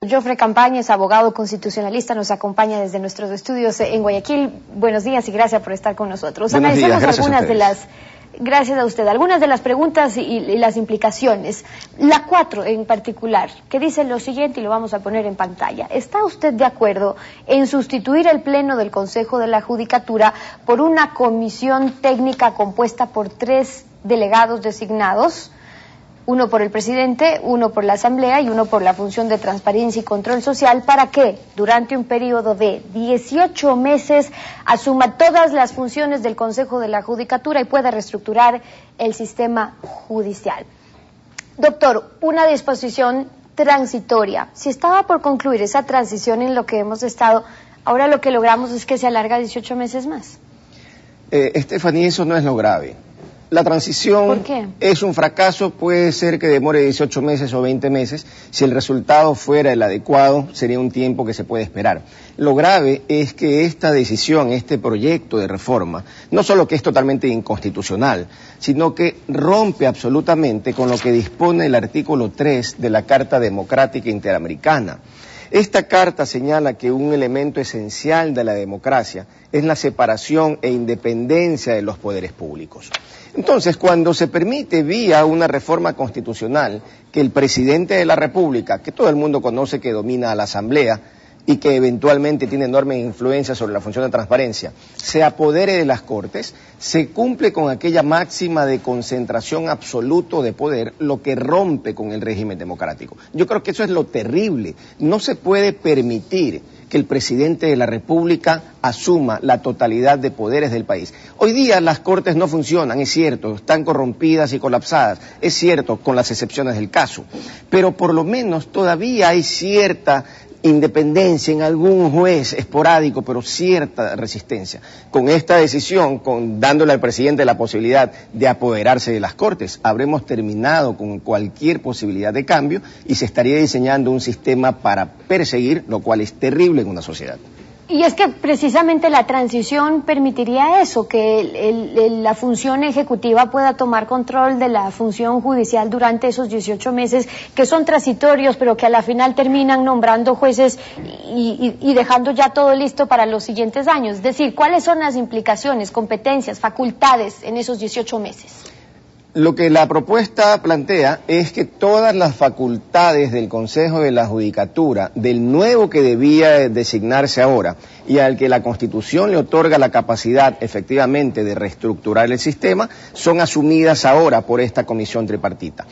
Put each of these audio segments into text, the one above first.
Jofre Campañes, abogado constitucionalista, nos acompaña desde nuestros estudios en Guayaquil. Buenos días y gracias por estar con nosotros. Analicemos gracias a usted, algunas de las preguntas y las implicaciones. La 4 en particular, que dice lo siguiente y lo vamos a poner en pantalla. ¿Está usted de acuerdo en sustituir el Pleno del Consejo de la Judicatura por una comisión técnica compuesta por 3 delegados designados? Uno por el presidente, uno por la Asamblea y uno por la función de transparencia y control social, para que durante un periodo de 18 meses asuma todas las funciones del Consejo de la Judicatura y pueda reestructurar el sistema judicial. Doctor, una disposición transitoria. Si estaba por concluir esa transición en lo que hemos estado, ahora lo que logramos es que se alarga 18 meses más. Estefanía, eso no es lo grave. La transición es un fracaso, puede ser que demore 18 meses o 20 meses. Si el resultado fuera el adecuado, sería un tiempo que se puede esperar. Lo grave es que esta decisión, este proyecto de reforma, no solo que es totalmente inconstitucional, sino que rompe absolutamente con lo que dispone el artículo 3 de la Carta Democrática Interamericana. Esta carta señala que un elemento esencial de la democracia es la separación e independencia de los poderes públicos. Entonces, cuando se permite vía una reforma constitucional que el presidente de la República, que todo el mundo conoce que domina a la Asamblea y que eventualmente tiene enorme influencia sobre la función de transparencia, se apodere de las Cortes, se cumple con aquella máxima de concentración absoluto de poder, lo que rompe con el régimen democrático. Yo creo que eso es lo terrible. No se puede permitir que el presidente de la República asuma la totalidad de poderes del país. Hoy día las Cortes no funcionan, es cierto, están corrompidas y colapsadas, es cierto, con las excepciones del caso, pero por lo menos todavía hay cierta independencia en algún juez esporádico, pero cierta resistencia. Con esta decisión, dándole al presidente la posibilidad de apoderarse de las Cortes, habremos terminado con cualquier posibilidad de cambio y se estaría diseñando un sistema para perseguir, lo cual es terrible en una sociedad. Y es que precisamente la transición permitiría eso, que la función ejecutiva pueda tomar control de la función judicial durante esos 18 meses, que son transitorios, pero que a la final terminan nombrando jueces y dejando ya todo listo para los siguientes años. Es decir, ¿cuáles son las implicaciones, competencias, facultades en esos 18 meses? Lo que la propuesta plantea es que todas las facultades del Consejo de la Judicatura, del nuevo que debía designarse ahora y al que la Constitución le otorga la capacidad efectivamente de reestructurar el sistema, son asumidas ahora por esta comisión tripartita.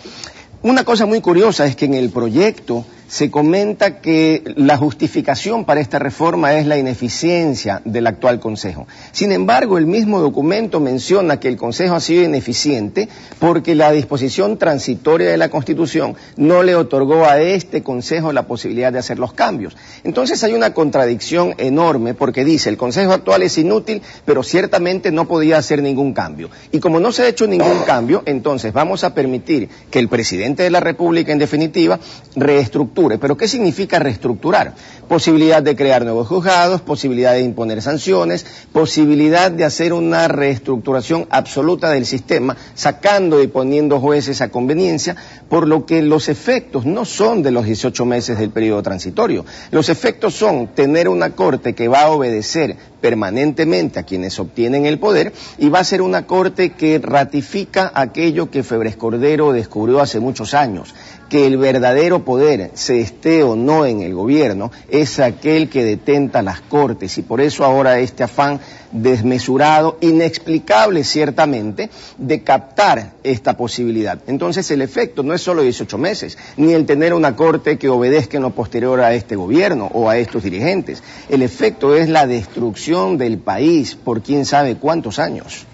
Una cosa muy curiosa es que en el proyecto se comenta que la justificación para esta reforma es la ineficiencia del actual Consejo. Sin embargo, el mismo documento menciona que el Consejo ha sido ineficiente porque la disposición transitoria de la Constitución no le otorgó a este Consejo la posibilidad de hacer los cambios. Entonces hay una contradicción enorme porque dice el Consejo actual es inútil, pero ciertamente no podía hacer ningún cambio. Y como no se ha hecho ningún cambio, entonces vamos a permitir que el presidente de la República, en definitiva, reestructure. ¿Pero qué significa reestructurar? Posibilidad de crear nuevos juzgados, posibilidad de imponer sanciones, posibilidad de hacer una reestructuración absoluta del sistema, sacando y poniendo jueces a conveniencia, por lo que los efectos no son de los 18 meses del periodo transitorio. Los efectos son tener una corte que va a obedecer permanentemente a quienes obtienen el poder y va a ser una corte que ratifica aquello que Febres Cordero descubrió hace muchos años, que el verdadero poder, se esté o no en el gobierno, es aquel que detenta las Cortes, y por eso ahora este afán desmesurado, inexplicable ciertamente, de captar esta posibilidad. Entonces el efecto no es solo 18 meses, ni el tener una Corte que obedezca en lo posterior a este gobierno o a estos dirigentes. El efecto es la destrucción del país por quién sabe cuántos años.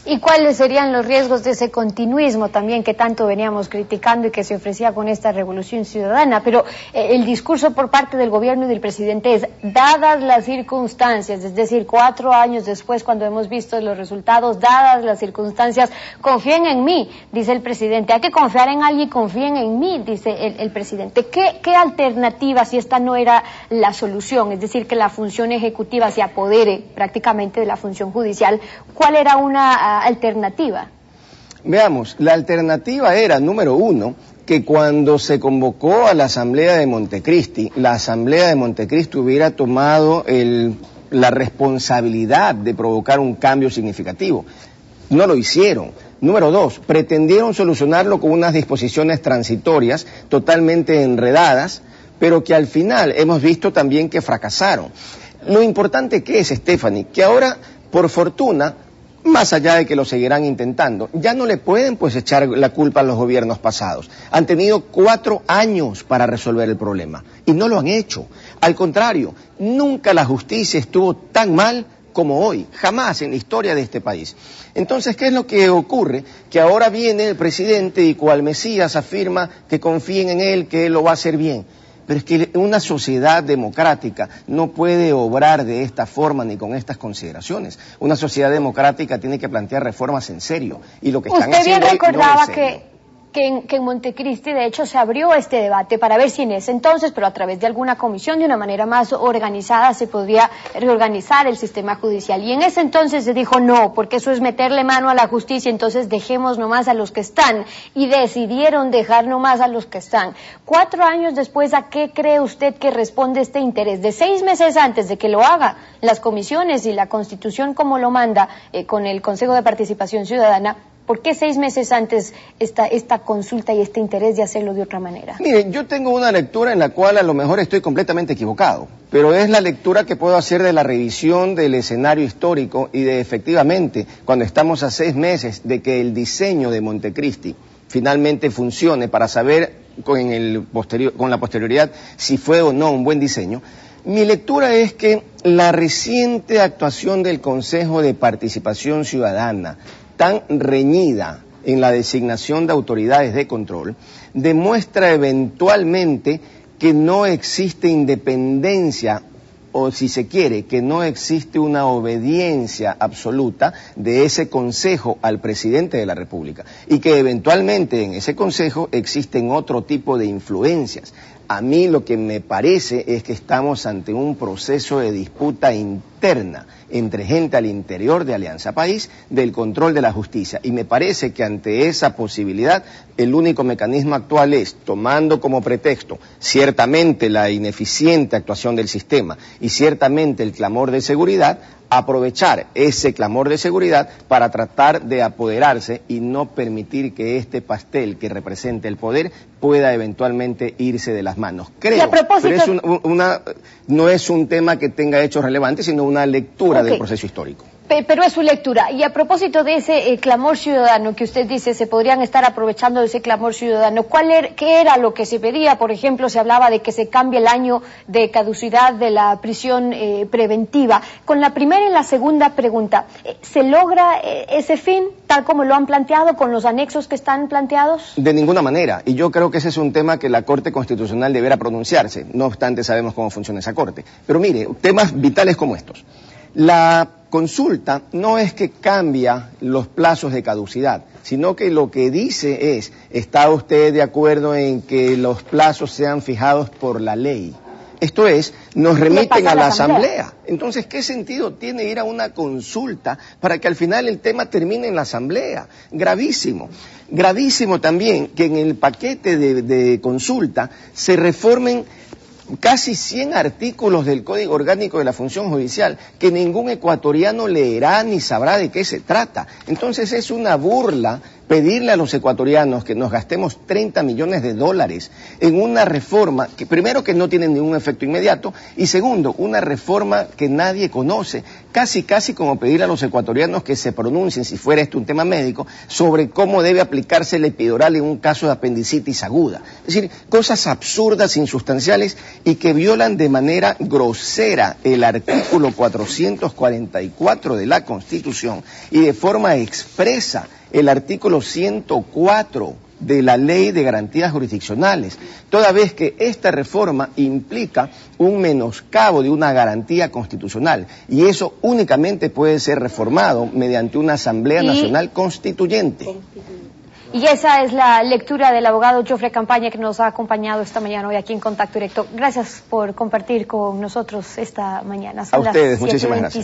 ¿Y cuáles serían los riesgos de ese continuismo también que tanto veníamos criticando y que se ofrecía con esta revolución ciudadana? Pero el discurso por parte del gobierno y del presidente es, dadas las circunstancias, es decir, 4 años después cuando hemos visto los resultados, dadas las circunstancias, confíen en mí, dice el presidente. Hay que confiar en alguien, confíen en mí, dice el presidente. ¿Qué alternativa, si esta no era la solución, es decir, que la función ejecutiva se apodere prácticamente de la función judicial, cuál era una alternativa? Veamos, la alternativa era, número 1, que cuando se convocó a la Asamblea de Montecristi, la Asamblea de Montecristi hubiera tomado la responsabilidad de provocar un cambio significativo. No lo hicieron. Número 2, pretendieron solucionarlo con unas disposiciones transitorias totalmente enredadas, pero que al final hemos visto también que fracasaron. Lo importante que es, Stephanie, que ahora, por fortuna, más allá de que lo seguirán intentando, ya no le pueden pues echar la culpa a los gobiernos pasados. Han tenido 4 años para resolver el problema y no lo han hecho. Al contrario, nunca la justicia estuvo tan mal como hoy, jamás en la historia de este país. Entonces, ¿qué es lo que ocurre? Que ahora viene el presidente y cual Mesías afirma que confíen en él, que él lo va a hacer bien. Pero es que una sociedad democrática no puede obrar de esta forma ni con estas consideraciones. Una sociedad democrática tiene que plantear reformas en serio. Y lo que están haciendo hoy no es serio. Que en Montecristi, de hecho, se abrió este debate para ver si en ese entonces, pero a través de alguna comisión, de una manera más organizada, se podría reorganizar el sistema judicial. Y en ese entonces se dijo no, porque eso es meterle mano a la justicia, entonces dejemos nomás a los que están. Y decidieron dejar nomás a los que están. 4 años después, ¿a qué cree usted que responde este interés? De 6 meses antes de que lo haga las comisiones y la Constitución como lo manda con el Consejo de Participación Ciudadana, ¿por qué 6 meses antes esta consulta y este interés de hacerlo de otra manera? Miren, yo tengo una lectura en la cual a lo mejor estoy completamente equivocado, pero es la lectura que puedo hacer de la revisión del escenario histórico y de efectivamente, cuando estamos a 6 meses de que el diseño de Montecristi finalmente funcione para saber con la posterioridad si fue o no un buen diseño, mi lectura es que la reciente actuación del Consejo de Participación Ciudadana, tan reñida en la designación de autoridades de control, demuestra eventualmente que no existe independencia, o si se quiere, que no existe una obediencia absoluta de ese Consejo al Presidente de la República, y que eventualmente en ese Consejo existen otro tipo de influencias. A mí lo que me parece es que estamos ante un proceso de disputa interna entre gente al interior de Alianza País del control de la justicia. Y me parece que ante esa posibilidad el único mecanismo actual es, tomando como pretexto ciertamente la ineficiente actuación del sistema y ciertamente el clamor de seguridad, aprovechar ese clamor de seguridad para tratar de apoderarse y no permitir que este pastel que representa el poder pueda eventualmente irse de las manos. Creo, pero es no es un tema que tenga hechos relevantes, sino una lectura del proceso histórico. Pero es su lectura. Y a propósito de ese clamor ciudadano que usted dice, se podrían estar aprovechando de ese clamor ciudadano, ¿qué era lo que se pedía? Por ejemplo, se hablaba de que se cambie el año de caducidad de la prisión preventiva. Con la primera y la segunda pregunta, ¿se logra ese fin tal como lo han planteado con los anexos que están planteados? De ninguna manera. Y yo creo que ese es un tema que la Corte Constitucional deberá pronunciarse. No obstante, sabemos cómo funciona esa Corte. Pero mire, temas vitales como estos. La consulta no es que cambia los plazos de caducidad, sino que lo que dice es, ¿está usted de acuerdo en que los plazos sean fijados por la ley? Esto es, nos remiten a la Asamblea. Entonces, ¿qué sentido tiene ir a una consulta para que al final el tema termine en la Asamblea? Gravísimo. Gravísimo también que en el paquete de consulta se reformen casi 100 artículos del Código Orgánico de la Función Judicial que ningún ecuatoriano leerá ni sabrá de qué se trata. Entonces es una burla pedirle a los ecuatorianos que nos gastemos $30 millones en una reforma que primero que no tiene ningún efecto inmediato y segundo, una reforma que nadie conoce, casi como pedirle a los ecuatorianos que se pronuncien, si fuera esto un tema médico, sobre cómo debe aplicarse el epidural en un caso de apendicitis aguda. Es decir, cosas absurdas, insustanciales y que violan de manera grosera el artículo 444 de la Constitución y de forma expresa el artículo 104 de la Ley de Garantías Jurisdiccionales, toda vez que esta reforma implica un menoscabo de una garantía constitucional y eso únicamente puede ser reformado mediante una Asamblea Nacional Constituyente. Y esa es la lectura del abogado Jofre Campaña que nos ha acompañado esta mañana hoy aquí en Contacto Directo. Gracias por compartir con nosotros esta mañana. A ustedes, muchísimas gracias.